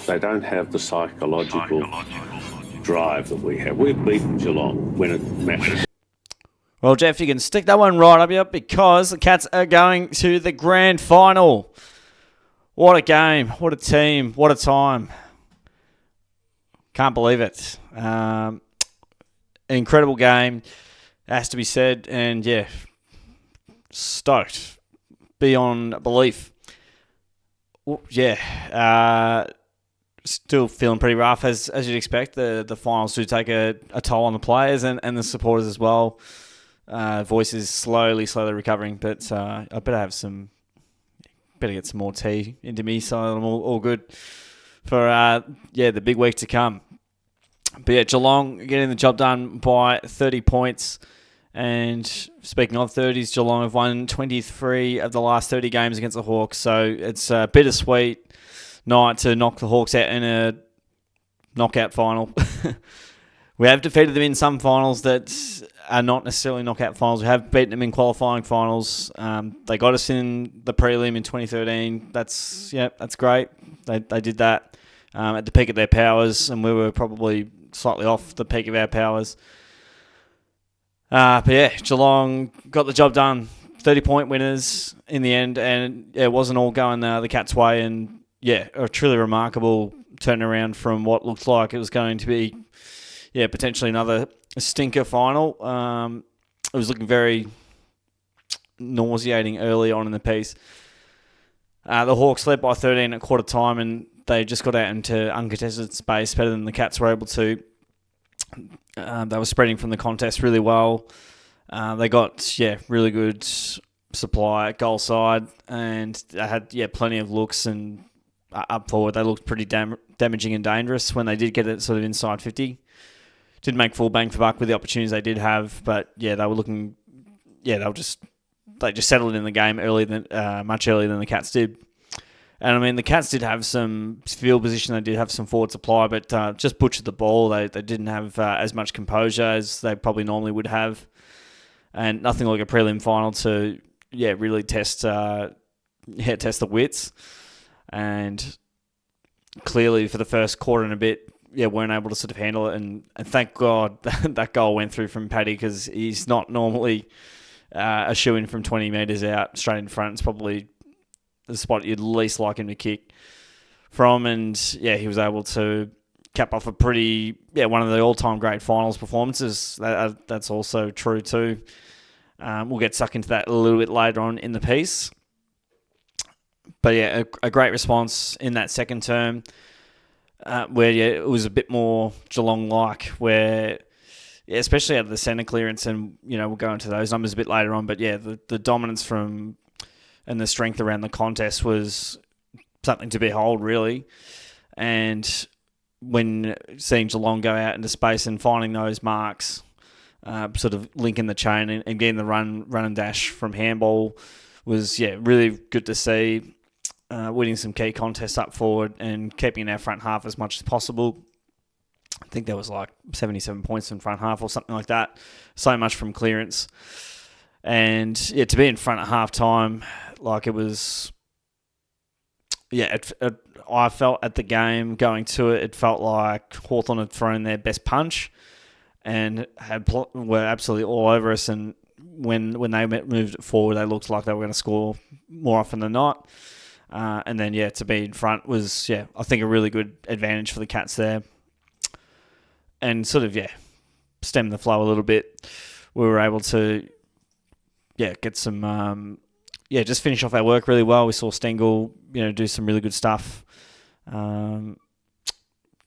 They don't have the psychological drive that we have. We've beaten Geelong when it matters. Well, Jeff, you can stick that one right up here because the Cats are going to the grand final. What a game. What a team. What a time. Can't believe it. Incredible game, has to be said. And, yeah, stoked beyond belief. Yeah. Still feeling pretty rough, as you'd expect. The finals do take a toll on the players and the supporters as well. Voices slowly recovering, but I better get some more tea into me, so I'm all good for the big week to come. But yeah, Geelong getting the job done by 30 points. And speaking of 30s, Geelong have won 23 of the last 30 games against the Hawks, so it's a bittersweet night to knock the Hawks out in a knockout final. We have defeated them in some finals that are not necessarily knockout finals. We have beaten them in qualifying finals. They got us in the prelim in 2013. That's great. They did that at the peak of their powers, and we were probably slightly off the peak of our powers. But yeah, Geelong got the job done. 30-point winners in the end, and it wasn't all going the Cats' way. And yeah, a truly remarkable turnaround from what looked like it was going to be, potentially another stinker final. It was looking very nauseating early on in the piece. The Hawks led by 13 at quarter time, and they just got out into uncontested space better than the Cats were able to. They were spreading from the contest really well. They got really good supply at goal side, and they had plenty of looks, and up forward they looked pretty damaging and dangerous when they did get it sort of inside 50. Didn't make full bang for buck with the opportunities they did have, but they were looking. They just settled in the game much earlier than the Cats did. And I mean, the Cats did have some field position. They did have some forward supply, but just butchered the ball. They didn't have as much composure as they probably normally would have, and nothing like a prelim final to really test the wits. And clearly, for the first quarter and a bit, weren't able to sort of handle it. And thank God that goal went through from Paddy, because he's not normally a shoo-in from 20 metres out straight in front. It's probably the spot you'd least like him to kick from. And he was able to cap off a pretty, one of the all-time great finals performances. That's also true too. We'll get stuck into that a little bit later on in the piece. But a great response in that second term, where it was a bit more Geelong-like, where especially out of the centre clearance, and we'll go into those numbers a bit later on. But the dominance from and the strength around the contest was something to behold, really. And when seeing Geelong go out into space and finding those marks, sort of linking the chain and getting the run and dash from handball was really good to see. Winning some key contests up forward and keeping in our front half as much as possible. I think there was like 77 points in front half or something like that. So much from clearance. And to be in front at half time, like it was, I felt at the game going to it, it felt like Hawthorn had thrown their best punch and were absolutely all over us. And when they moved it forward, they looked like they were going to score more often than not. And then, to be in front was, I think a really good advantage for the Cats there. And sort of, stem the flow a little bit. We were able to, get some, just finish off our work really well. We saw Stengel, do some really good stuff. I'm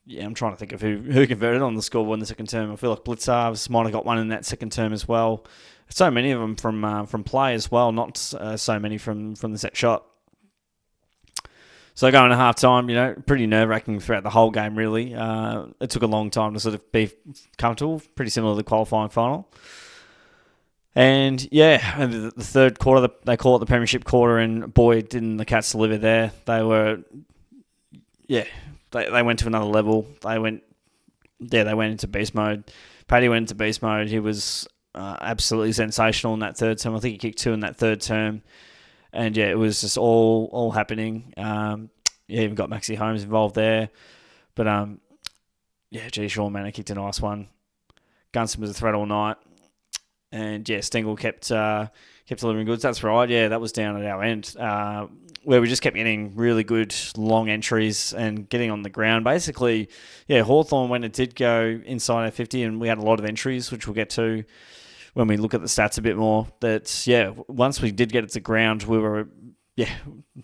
trying to think of who converted on the scoreboard in the second term. I feel like Blitzarves might have got one in that second term as well. So many of them from play as well, not so many from the set shot. So going to half-time, pretty nerve-wracking throughout the whole game, really. It took a long time to sort of be comfortable, pretty similar to the qualifying final. And, the third quarter, they call it the premiership quarter, and boy, didn't the Cats deliver there. They were, they went to another level. They went into beast mode. Paddy went into beast mode. He was absolutely sensational in that third term. I think he kicked 2 in that third term. And it was just all happening. you even got Maxi Holmes involved there. But Sean Manor kicked a nice one. Gunston was a threat all night. And Stengel kept delivering goods. That's right. Yeah, that was down at our end, where we just kept getting really good long entries and getting on the ground. Basically, Hawthorn, when it did go inside our 50, and we had a lot of entries, which we'll get to when we look at the stats a bit more. Once we did get it to ground,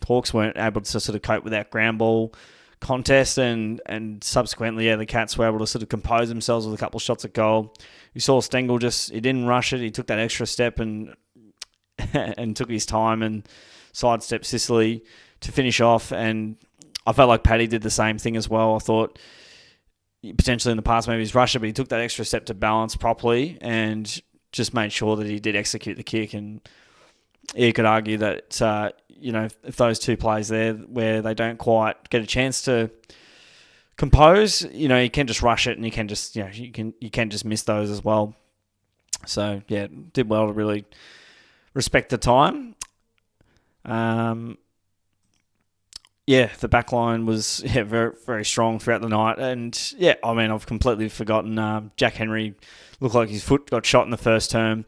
Hawks weren't able to sort of cope with that ground ball contest, and subsequently, the Cats were able to sort of compose themselves with a couple of shots at goal. We saw Stengel he didn't rush it. He took that extra step and took his time and sidestepped Sicily to finish off. And I felt like Paddy did the same thing as well. I thought potentially in the past maybe he's rushed it, but he took that extra step to balance properly and just made sure that he did execute the kick. And you could argue that if those two plays there where they don't quite get a chance to compose, you can just rush it, and you can just you can just miss those as well. So did well to really respect the time. The back line was very, very strong throughout the night, and I've completely forgotten Jack Henry looked like his foot got shot in the first term,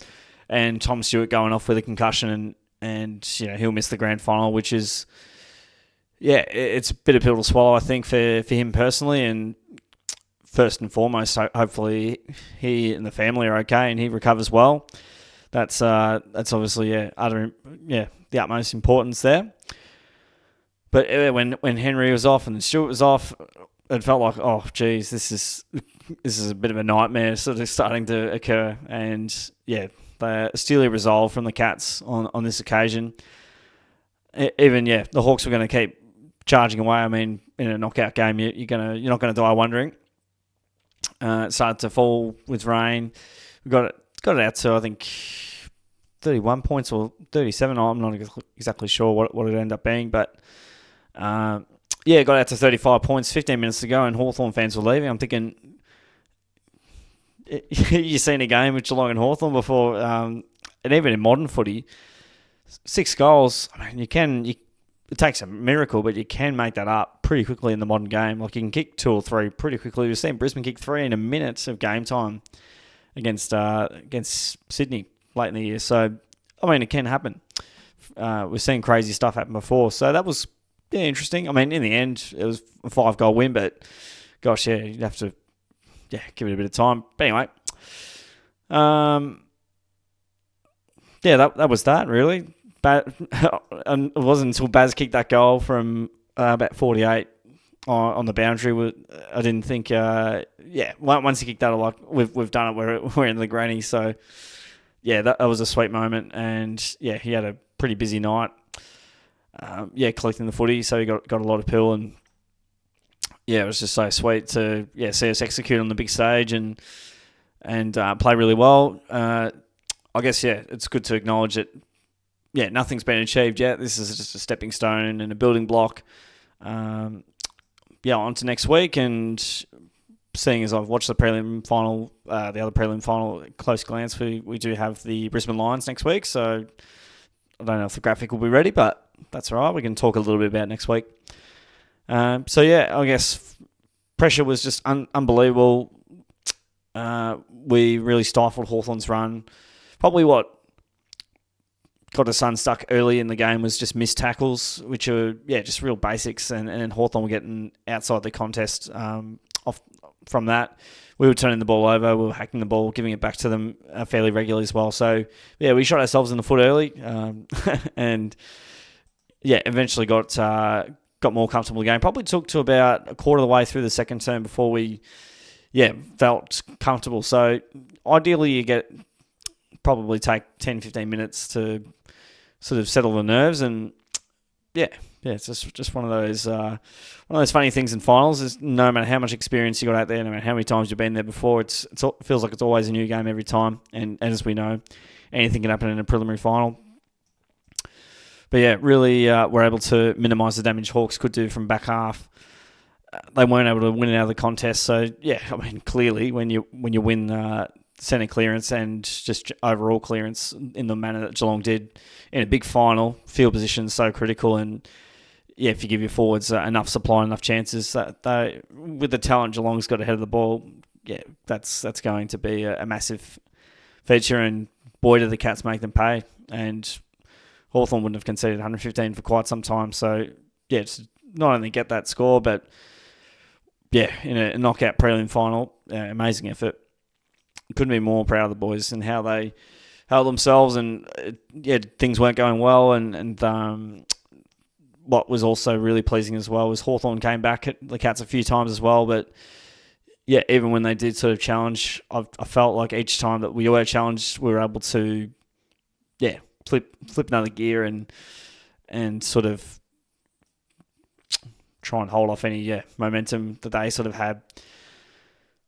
and Tom Stewart going off with a concussion, and he'll miss the grand final, which is it's a bit of pill to swallow, I think, for him personally. And first and foremost, hopefully he and the family are okay and he recovers well. That's obviously the utmost importance there. But when Henry was off and Stewart was off, it felt like, oh geez, this is a bit of a nightmare sort of starting to occur. And the steely resolve from the Cats on this occasion. Even the Hawks were going to keep charging away. I mean, in a knockout game, you're not going to die wondering. It started to fall with rain. We got it out to, I think, 31 points or 37. I'm not exactly sure what it ended up being, but got out to 35 points 15 minutes to go, and Hawthorn fans were leaving. I'm thinking, you've seen a game with Geelong and Hawthorn before, and even in modern footy, 6 goals. I mean, it takes a miracle, but you can make that up pretty quickly in the modern game. Like, you can kick 2 or 3 pretty quickly. We've seen Brisbane kick 3 in a minute of game time against Sydney late in the year. So, I mean, it can happen. We've seen crazy stuff happen before. So that was interesting. I mean, in the end, it was a 5-goal win, but gosh, you'd have to give it a bit of time. But anyway, that was that, really. And it wasn't until Baz kicked that goal from about 48 on the boundary. I didn't think, once he kicked that, like, we've done it. We're in the granny. So, that was a sweet moment. And, he had a pretty busy night. Collecting the footy. So he got a lot of pill, and it was just so sweet to see us execute on the big stage and play really well. I guess it's good to acknowledge that nothing's been achieved yet. This is just a stepping stone and a building block. On to next week, and seeing as I've watched the prelim final, the other prelim final at close glance, we do have the Brisbane Lions next week. So I don't know if the graphic will be ready, but that's all right. We can talk a little bit about next week. I guess pressure was just unbelievable. We really stifled Hawthorn's run. Probably what got us unstuck early in the game was just missed tackles, which are just real basics, and then Hawthorn were getting outside the contest off from that. We were turning the ball over, we were hacking the ball, giving it back to them fairly regularly as well. So we shot ourselves in the foot early, and eventually got more comfortable in the game. Probably took to about a quarter of the way through the second term before we felt comfortable. So ideally you probably take 10-15 minutes to sort of settle the nerves, and it's just one of those funny things in finals. Is no matter how much experience you got out there, no matter how many times you've been there before, it feels like it's always a new game every time. And as we know, anything can happen in a preliminary final. But really, we're able to minimise the damage Hawks could do from back half. They weren't able to win it out of the contest. So clearly, when you win centre clearance and just overall clearance in the manner that Geelong did in a big final, field position is so critical, and if you give your forwards enough supply, enough chances, they with the talent Geelong's got ahead of the ball, that's going to be a massive feature, and boy, do the Cats make them pay. And Hawthorn wouldn't have conceded 115 for quite some time. So, to not only get that score, but, in a knockout prelim final, amazing effort. Couldn't be more proud of the boys and how they held themselves. And, things weren't going well. And what was also really pleasing as well was Hawthorn came back at the Cats a few times as well. But, even when they did sort of challenge, I felt like each time that we were challenged, we were able to, flip another gear and sort of try and hold off any momentum that they sort of had.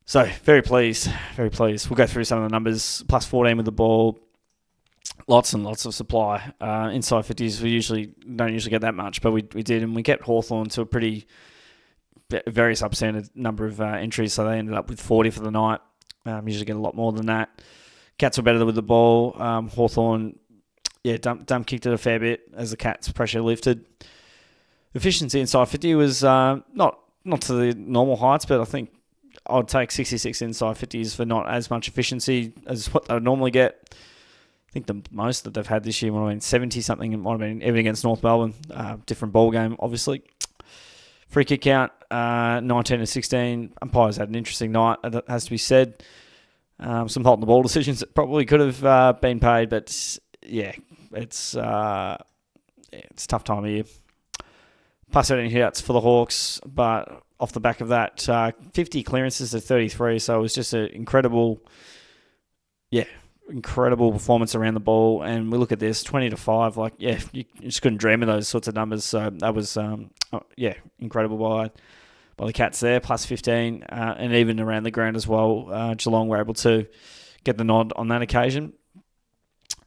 So very pleased, very pleased. We'll go through some of the numbers. Plus 14 with the ball, lots and lots of supply. Inside 50s, we don't usually get that much, but we did, and we kept Hawthorn to a very substandard number of entries, so they ended up with 40 for the night. Usually get a lot more than that. Cats were better with the ball. Hawthorn, dump kicked it a fair bit as the Cats' pressure lifted. Efficiency inside 50 was not to the normal heights, but I think I'd take 66 inside 50s for not as much efficiency as what they would normally get. I think the most that they've had this year might have been 70-something. It might have been even against North Melbourne. Different ball game, obviously. Free kick count, 19-16. Umpires had an interesting night, that has to be said. Some holding the ball decisions that probably could have been paid, but it's a tough time of year. Plus 13 hitouts for the Hawks, but off the back of that, 50 clearances to 33, so it was just an incredible performance around the ball. And we look at this, 20-5, you just couldn't dream of those sorts of numbers. So that was, incredible by the Cats there, plus 15, and even around the ground as well. Geelong were able to get the nod on that occasion.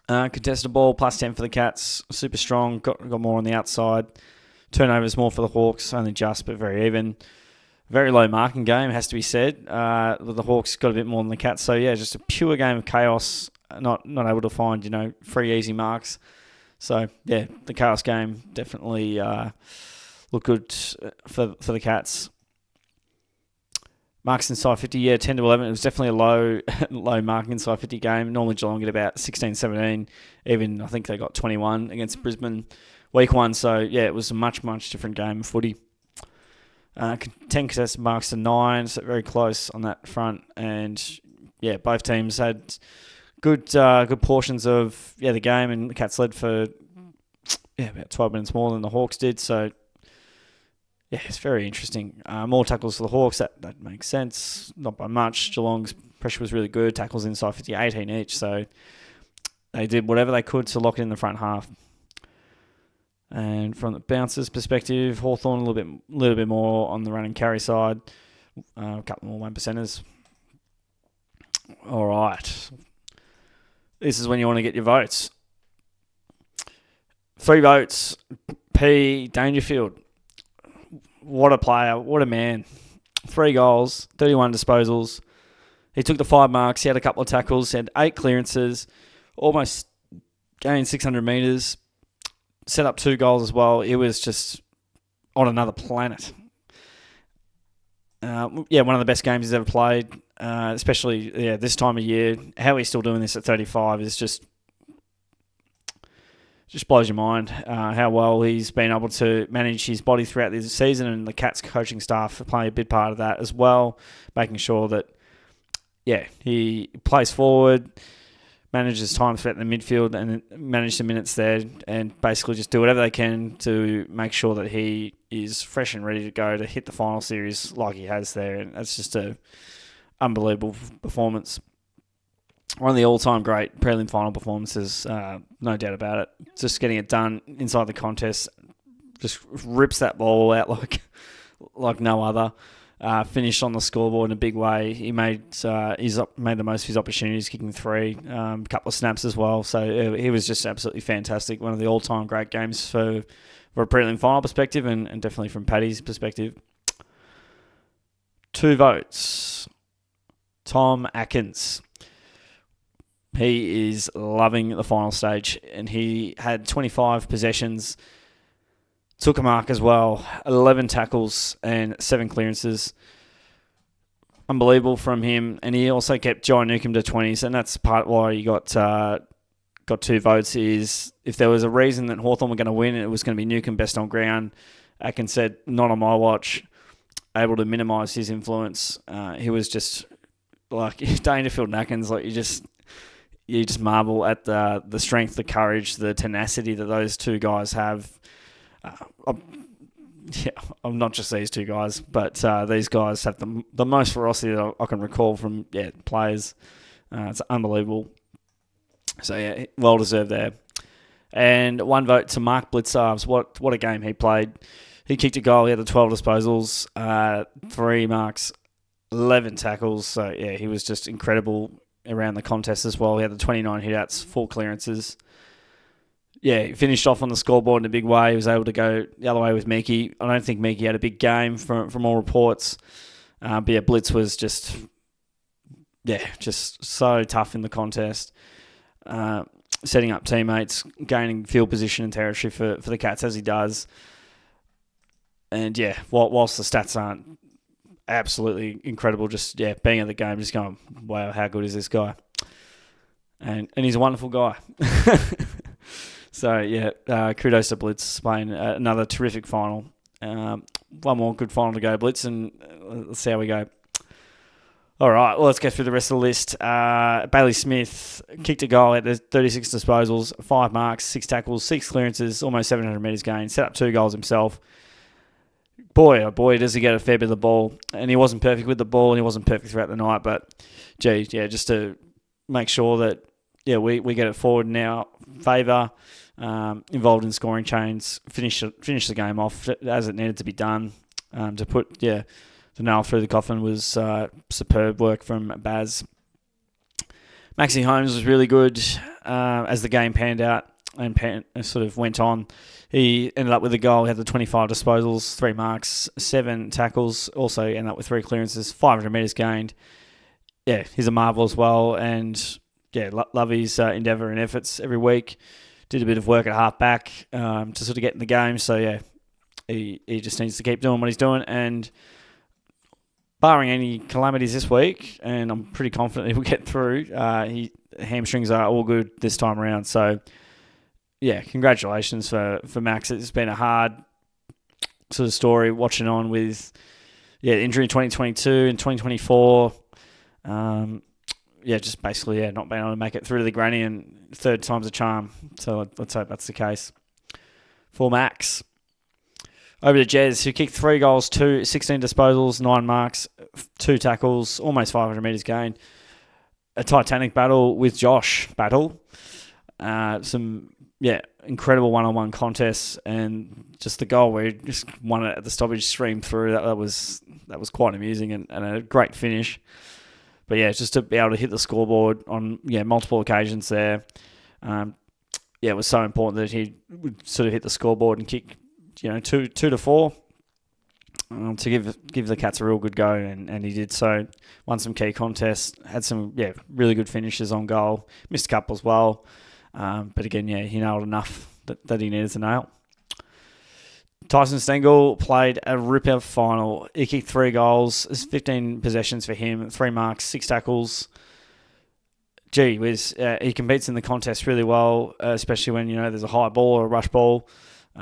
Contested ball, plus 10 for the Cats, super strong, got more on the outside. Turnovers more for the Hawks, only just, but very even. Very low marking game, has to be said. The Hawks got a bit more than the Cats. So, just a pure game of chaos. Not able to find, free, easy marks. So, the chaos game definitely looked good for the Cats. Marks inside 50, 10-11. It was definitely a low marking inside 50 game. Normally Geelong get about 16, 17. Even, I think they got 21 against Brisbane week one. So, it was a much, much different game of footy. 10 contested marks to 9, so very close on that front. And, both teams had good portions of the game, and the Cats led for about 12 minutes more than the Hawks did. So, it's very interesting. More tackles for the Hawks, that makes sense. Not by much. Geelong's pressure was really good. Tackles inside 50, 18 each. So, they did whatever they could to lock it in the front half. And from the bouncers' perspective, Hawthorn a little bit more on the run and carry side. A couple more 1%ers. All right. This is when you want to get your votes. 3 votes. P. Dangerfield. What a player. What a man. 3 goals, 31 disposals. He took the 5 marks. He had a couple of tackles. He had 8 clearances. Almost gained 600 metres. Set up 2 goals as well. It was just on another planet. One of the best games he's ever played, especially this time of year. How he's still doing this at 35 is just blows your mind. How well he's been able to manage his body throughout this season, and the Cats coaching staff are playing a big part of that as well, making sure that he plays forward, manages time throughout the midfield and manage the minutes there, and basically just do whatever they can to make sure that he is fresh and ready to go to hit the final series like he has there. And that's just an unbelievable performance. One of the all-time great prelim final performances, no doubt about it. Just getting it done inside the contest, just rips that ball out like no other. Finished on the scoreboard in a big way. He made the most of his opportunities, kicking 3, a couple of snaps as well. So he was just absolutely fantastic. One of the all-time great games for a prelim final perspective, and definitely from Paddy's perspective. 2 votes. Tom Atkins. He is loving the final stage, and he had 25 possessions, took a mark as well. 11 tackles and 7 clearances. Unbelievable from him. And he also kept Jai Newcombe to 20s, and that's part why he got 2 votes. Is if there was a reason that Hawthorn were going to win, it was going to be Newcombe best on ground. Atkins said, not on my watch, able to minimise his influence. He was just like Dangerfield and Atkins, like you just marvel at the strength, the courage, the tenacity that those 2 guys have. I'm not just these 2 guys, but these guys have the most ferocity that I can recall from players. It's unbelievable. So yeah, well deserved there. And 1 vote to Mark Blitzarves. What a game he played. He kicked a goal. He had the 12 disposals, 3 marks, 11 tackles. So yeah, he was just incredible around the contest as well. He had the 29 hit-outs, 4 clearances. Yeah, he finished off on the scoreboard in a big way. He was able to go the other way with Meekie. I don't think Meekie had a big game from all reports. But yeah, Blitz was just so tough in the contest. Setting up teammates, gaining field position and territory for the Cats as he does. And yeah, whilst the stats aren't absolutely incredible, just being at the game, just going, wow, how good is this guy? And he's a wonderful guy. So yeah, kudos to Blitz playing another terrific final. One more good final to go, Blitz, and let's see how we go. All right, well, let's go through the rest of the list. Bailey Smith kicked a goal at the 36 disposals, 5 marks, 6 tackles, 6 clearances, almost 700 metres gained, set up 2 goals himself. Boy, oh boy, does he get a fair bit of the ball. And he wasn't perfect with the ball, and he wasn't perfect throughout the night, but just to make sure that we get it forward in our favour, involved in scoring chains, finish the game off as it needed to be done. To put the nail through the coffin was superb work from Baz. Maxie Holmes was really good as the game panned out and sort of went on. He ended up with a goal. He had the 25 disposals, 3 marks, 7 tackles. Also ended up with 3 clearances, 500 metres gained. Yeah, he's a marvel as well. And love his endeavour and efforts every week. Did a bit of work at half-back to sort of get in the game. So, he just needs to keep doing what he's doing. And barring any calamities this week, and I'm pretty confident he will get through, hamstrings are all good this time around. So, congratulations for Max. It's been a hard sort of story watching on with injury in 2022 and 2024. Just basically not being able to make it through to the granny, and 3rd time's a charm. So let's hope that's the case for Max. Over to Jez, who kicked 3 goals, 16 disposals, 9 marks, 2 tackles, almost 500 metres gained. A titanic battle with Josh. Some incredible one-on-one contests, and just the goal where he just won it at the stoppage, streamed through. That was quite amusing and a great finish. But just to be able to hit the scoreboard on multiple occasions there, it was so important that he would sort of hit the scoreboard and kick 2 to 4 to give the Cats a real good go, and he did so. Won some key contests, had some really good finishes on goal, missed a couple as well. But again, he nailed enough that he needed to nail. Tyson Stengel played a ripper final. He kicked 3 goals, 15 possessions for him, 3 marks, 6 tackles. He competes in the contest really well, especially when there's a high ball or a rush ball.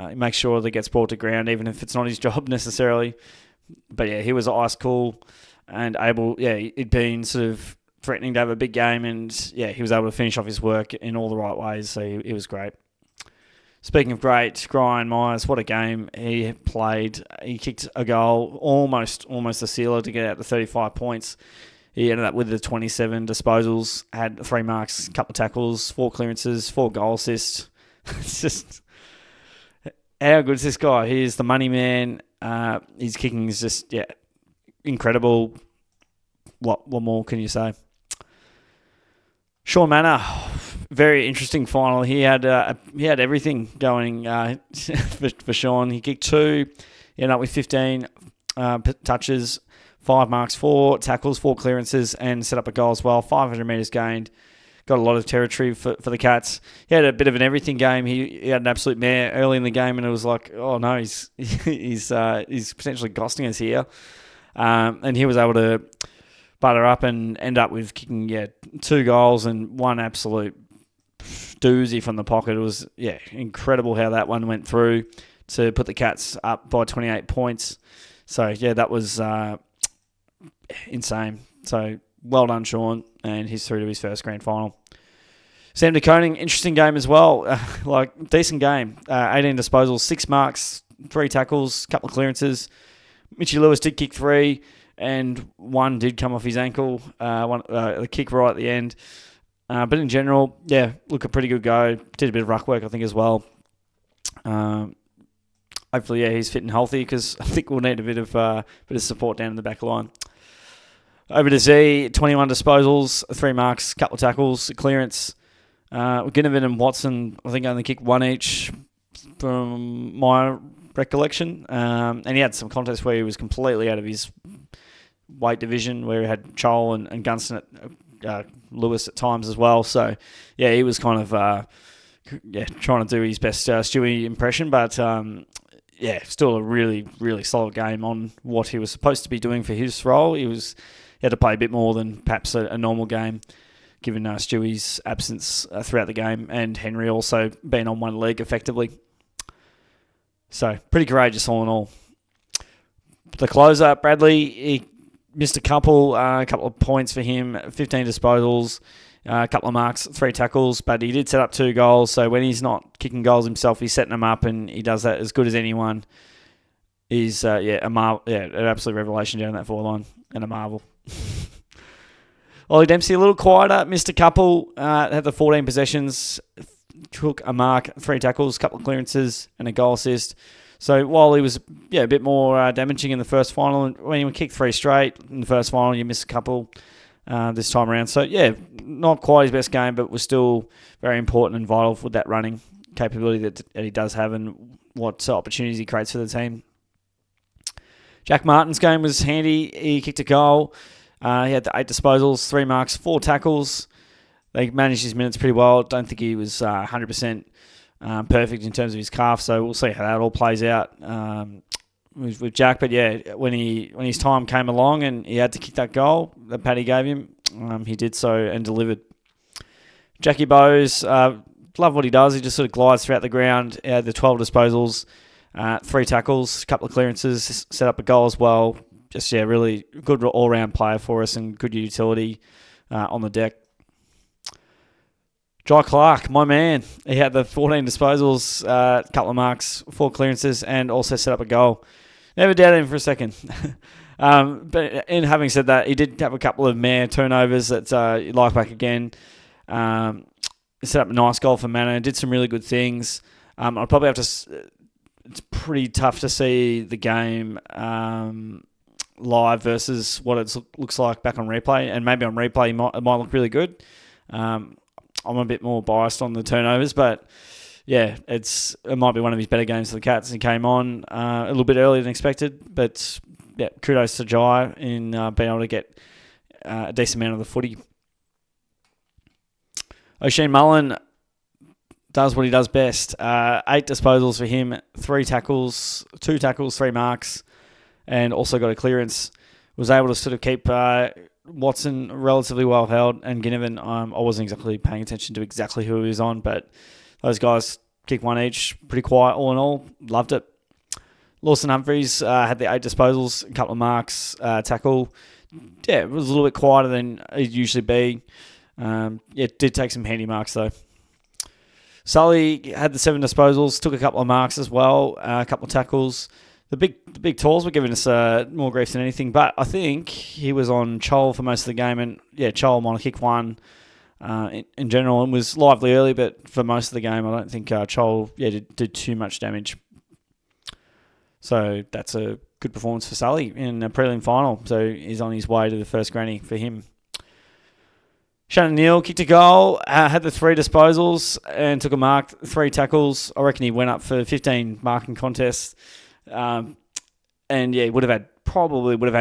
He makes sure that it gets brought to ground, even if it's not his job necessarily. But he was ice cool and able. He'd been sort of threatening to have a big game, and he was able to finish off his work in all the right ways. So he was great. Speaking of great, Brian Myers, what a game he played. He kicked a goal, almost a sealer to get out to 35 points. He ended up with the 27 disposals, had 3 marks, a couple of tackles, 4 clearances, 4 goal assists. It's just, how good is this guy? He is the money man. His kicking is just, incredible. What more can you say? Sean Manor, very interesting final. He had everything going for Sean. He kicked 2, he ended up with 15 touches, 5 marks, 4 tackles, 4 clearances, and set up a goal as well. 500 metres gained. got a lot of territory for the Cats. He had a bit of an everything game. He had an absolute mare early in the game, and it was like, oh no, he's potentially costing us here. And he was able to butter up and end up with kicking 2 goals and one absolute doozy from the pocket. It was incredible how that one went through to put the Cats up by 28 points. So that was insane. So well done, Sean, and he's through to his first grand final. Sam De Koning, interesting game as well. Decent game. 18 disposals, 6 marks, 3 tackles, couple of clearances. Mitchie Lewis did kick 3, and 1 did come off his ankle. The kick right at the end. But in general, look, a pretty good go. Did a bit of ruck work, I think, as well. Hopefully, he's fit and healthy, because I think we'll need a bit of support down in the back line. Over to Z, 21 disposals, 3 marks, couple of tackles, a clearance. Ginnivan and Watson, I think, only kicked 1 each from my recollection. And he had some contests where he was completely out of his weight division, where he had Chol and Gunston at Lewis at times as well. So, he was kind of trying to do his best Stewie impression, but still a really, really solid game on what he was supposed to be doing for his role. He had to play a bit more than perhaps a normal game, given Stewie's absence throughout the game, and Henry also being on one leg effectively. So, pretty courageous all in all. The closer, Bradley, he missed a couple of points for him, 15 disposals, a couple of marks, 3 tackles, but he did set up 2 goals. So when he's not kicking goals himself, he's setting them up, and he does that as good as anyone. He's an absolute revelation down that forward line, and a marvel. Ollie Dempsey, a little quieter, missed a couple, had the 14 possessions, took a mark, 3 tackles, couple of clearances, and a goal assist. So while he was a bit more damaging in the first final, and when you kick 3 straight in the first final, you miss a couple this time around. So not quite his best game, but was still very important and vital with that running capability that he does have, and what opportunities he creates for the team. Jack Martin's game was handy. He kicked a goal. He had the 8 disposals, 3 marks, 4 tackles. They managed his minutes pretty well. Don't think he was 100% perfect in terms of his calf, so we'll see how that all plays out with Jack. But when his time came along and he had to kick that goal that Paddy gave him, he did so and delivered. Jackie Bowes, love what he does. He just sort of glides throughout the ground. He had the 12 disposals, 3 tackles, a couple of clearances, set up a goal as well. Just, really good all-round player for us and good utility on the deck. Jai Clark, my man. He had the 14 disposals, a couple of marks, 4 clearances, and also set up a goal. Never doubted him for a second. But in having said that, he did have a couple of mare turnovers that like back again. Set up a nice goal for Manor, did some really good things. I'd probably have to... It's pretty tough to see the game live versus what it looks like back on replay, and maybe on replay it might look really good. I'm a bit more biased on the turnovers, but it might be one of his better games for the Cats. He came on a little bit earlier than expected, but kudos to Jai in being able to get a decent amount of the footy. O'Shane Mullen does what he does best. 8 disposals for him, 3 tackles, 2 tackles, 3 marks, and also got a clearance. Was able to sort of keep Watson relatively well held, and Ginnivan, I wasn't exactly paying attention to exactly who he was on, but those guys kicked 1 each, pretty quiet all in all. Loved it. Lawson Humphries had the 8 disposals, a couple of marks, tackle. It was a little bit quieter than it'd usually be. It did take some handy marks though. Sully had the 7 disposals, took a couple of marks as well, a couple of tackles. The big talls were giving us more grief than anything, but I think he was on Chol for most of the game, and Chol might have kicked 1 in general, and was lively early, but for most of the game, I don't think Chol did too much damage. So that's a good performance for Sully in a prelim final. So he's on his way to the first granny for him. Shannon Neal kicked a goal, had the 3 disposals and took a mark, 3 tackles. I reckon he went up for 15 marking contests. And he would have had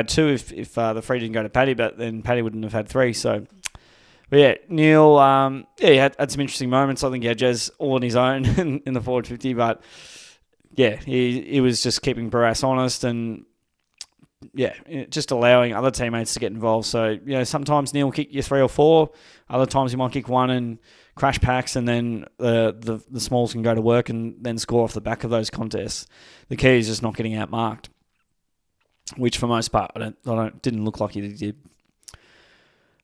2 if the 3 didn't go to Paddy, but then Paddy wouldn't have had 3. So But yeah, Neil, he had some interesting moments. I think he had Jez all on his own in the forward 50, but yeah, he was just keeping Barras honest and yeah, just allowing other teammates to get involved. So, sometimes Neil will kick you 3 or 4. Other times he might kick 1 and crash packs, and then the smalls can go to work and then score off the back of those contests. The key is just not getting outmarked, which for most part didn't look like he did.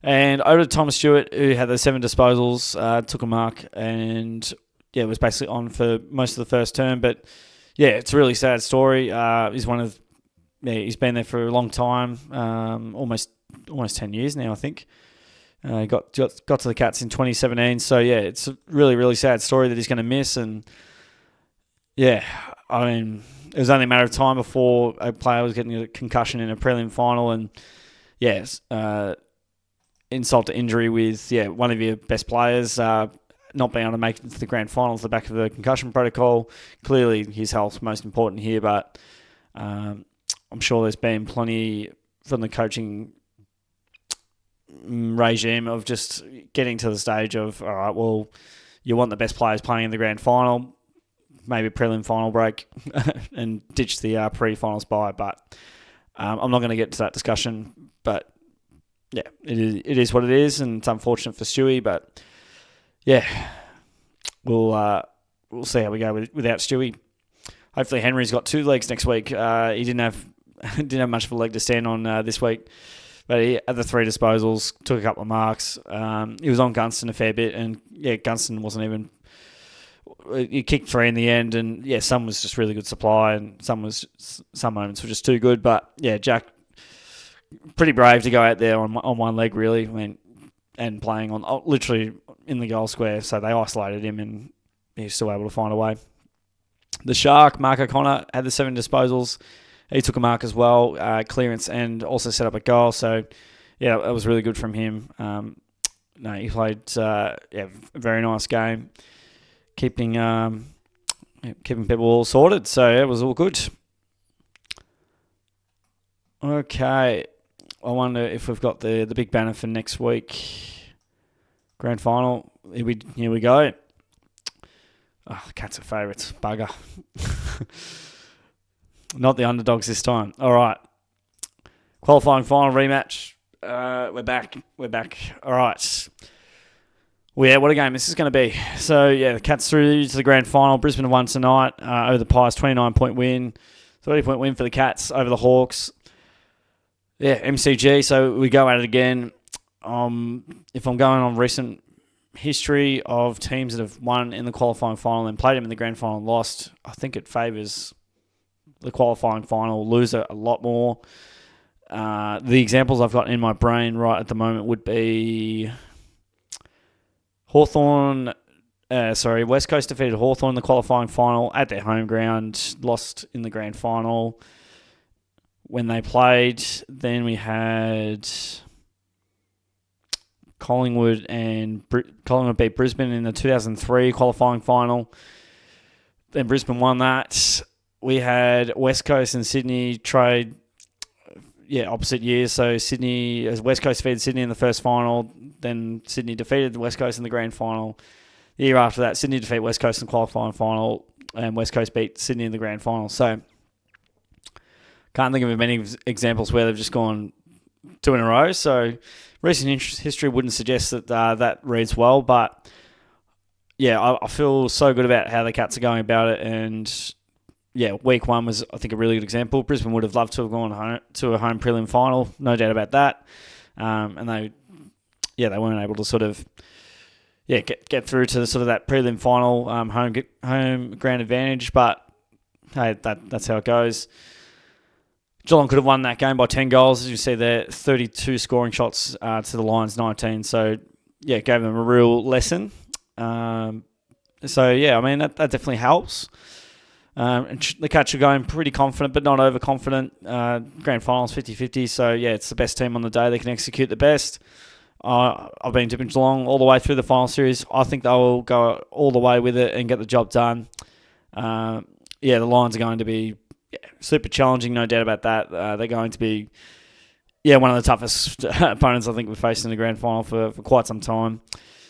And over to Thomas Stewart, who had the 7 disposals, took a mark, and was basically on for most of the first term. But yeah, it's a really sad story. He's been there for a long time, almost 10 years now, I think. He got to the Cats in 2017. So, yeah, it's a really, really sad story that he's going to miss. And, yeah, I mean, it was only a matter of time before a player was getting a concussion in a prelim final. And, yes, insult to injury with, one of your best players not being able to make it to the grand final off the back of the concussion protocol. Clearly, his health's most important here, but I'm sure there's been plenty from the coaching regime of just getting to the stage of, all right, well, you want the best players playing in the grand final, maybe prelim final break, and ditch the pre-finals bye. But I'm not going to get to that discussion. But yeah, it is what it is, and it's unfortunate for Stewie. But yeah, we'll see how we go without Stewie. Hopefully Henry's got 2 legs next week. He didn't have much of a leg to stand on this week, but he had the 3 disposals, took a couple of marks. He was on Gunston a fair bit, and Gunston wasn't even. He kicked 3 in the end, and some was just really good supply, and some moments were just too good. But Jack, pretty brave to go out there on one leg really, and playing on literally in the goal square. So they isolated him, and he was still able to find a way. The Shark, Mark O'Connor, had the 7 disposals. He took a mark as well, clearance, and also set up a goal. So, that was really good from him. He played a very nice game, keeping people all sorted. So, it was all good. Okay. I wonder if we've got the big banner for next week. Grand final. Here we go. Oh, Cats are favourites. Bugger. Not the underdogs this time. All right. Qualifying final rematch. We're back. All right. Well, yeah, what a game this is going to be. So, the Cats through to the grand final. Brisbane won tonight over the Pies. 29-point win. 30-point win for the Cats over the Hawks. Yeah, MCG. So, we go at it again. If I'm going on recent history of teams that have won in the qualifying final and played them in the grand final and lost, I think it favours the qualifying final loser a lot more. The examples I've got in my brain right at the moment would be Hawthorn. West Coast defeated Hawthorn in the qualifying final at their home ground, lost in the grand final when they played. Then we had Collingwood beat Brisbane in the 2003 qualifying final. Then Brisbane won that. We had West Coast and Sydney trade, opposite years. So West Coast defeated Sydney in the first final. Then Sydney defeated the West Coast in the grand final. The year after that, Sydney defeated West Coast in the qualifying final, and West Coast beat Sydney in the grand final. So can't think of many examples where they've just gone 2 in a row. So recent history wouldn't suggest that that reads well, but I feel so good about how the Cats are going about it. And week 1 was, I think, a really good example. Brisbane would have loved to have gone home to a home prelim final, no doubt about that. And they weren't able to sort of get through to sort of that prelim final home ground advantage. But hey, that's how it goes. Geelong could have won that game by 10 goals. As you see there, 32 scoring shots to the Lions, 19. So, gave them a real lesson. That definitely helps. And the Cats are going pretty confident, but not overconfident. Grand finals 50-50. So, it's the best team on the day. They can execute the best. I've been tipping Geelong all the way through the final series. I think they will go all the way with it and get the job done. The Lions are going to be super challenging, no doubt about that. They're going to be, one of the toughest opponents I think we've faced in the grand final for quite some time.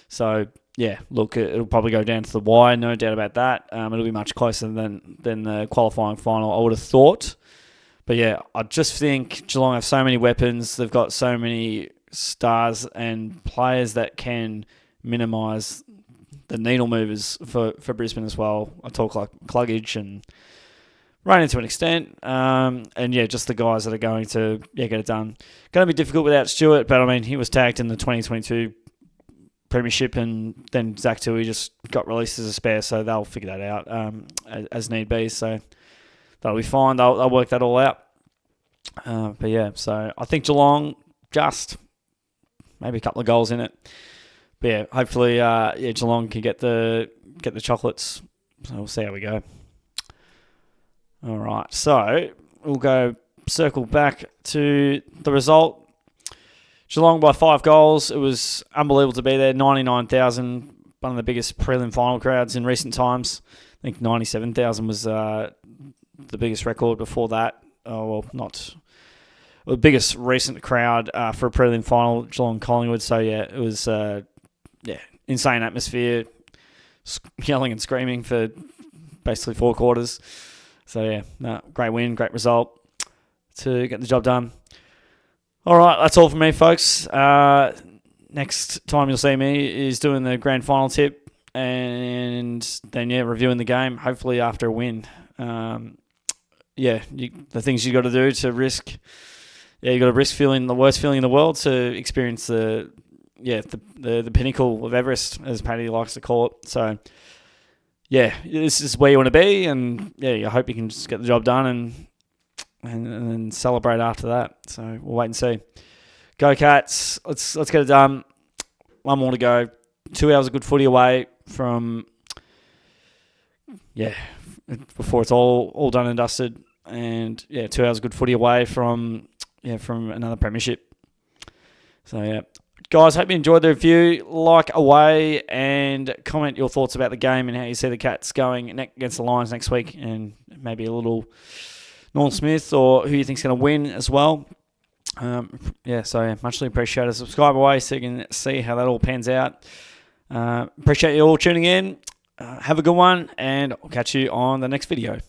So, yeah, look, it'll probably go down to the wire, no doubt about that. It'll be much closer than the qualifying final, I would have thought. But, yeah, I just think Geelong have so many weapons. They've got so many stars and players that can minimise the needle movers for Brisbane as well. I talk like Cluggage and Rainer to an extent. And, yeah, just the guys that are going to get it done. Going to be difficult without Stewart, but, I mean, he was tagged in the 2022 Premiership, and then Zach Tui just got released as a spare, so they'll figure that out as need be. So that'll be fine. They'll work that all out. But yeah, so I think Geelong just maybe a couple of goals in it. But yeah, hopefully, Geelong can get the chocolates. So we'll see how we go. All right, so we'll circle back to the result. Geelong by 5 goals. It was unbelievable to be there. 99,000, one of the biggest prelim final crowds in recent times. I think 97,000 was the biggest record before that. The biggest recent crowd for a prelim final, Geelong Collingwood. So yeah, it was insane atmosphere, yelling and screaming for basically 4 quarters. So yeah, great win, great result to get the job done. All right, that's all from me, folks. Next time you'll see me is doing the grand final tip, and then reviewing the game. Hopefully after a win. The things you got to do to risk. Yeah, you got to risk feeling the worst feeling in the world to experience the pinnacle of Everest, as Paddy likes to call it. So yeah, this is where you want to be, and I hope you can just get the job done and then celebrate after that. So we'll wait and see. Go Cats. Let's get it done. One more to go. 2 hours of good footy away from before it's all done and dusted. And 2 hours of good footy away from another premiership. So yeah. Guys, hope you enjoyed the review. Like away and comment your thoughts about the game and how you see the Cats going against the Lions next week, and maybe a little Norm Smith or who you think's going to win as well. Muchly appreciated. Subscribe away so you can see how that all pans out. Appreciate you all tuning in. Have a good one, and I'll catch you on the next video.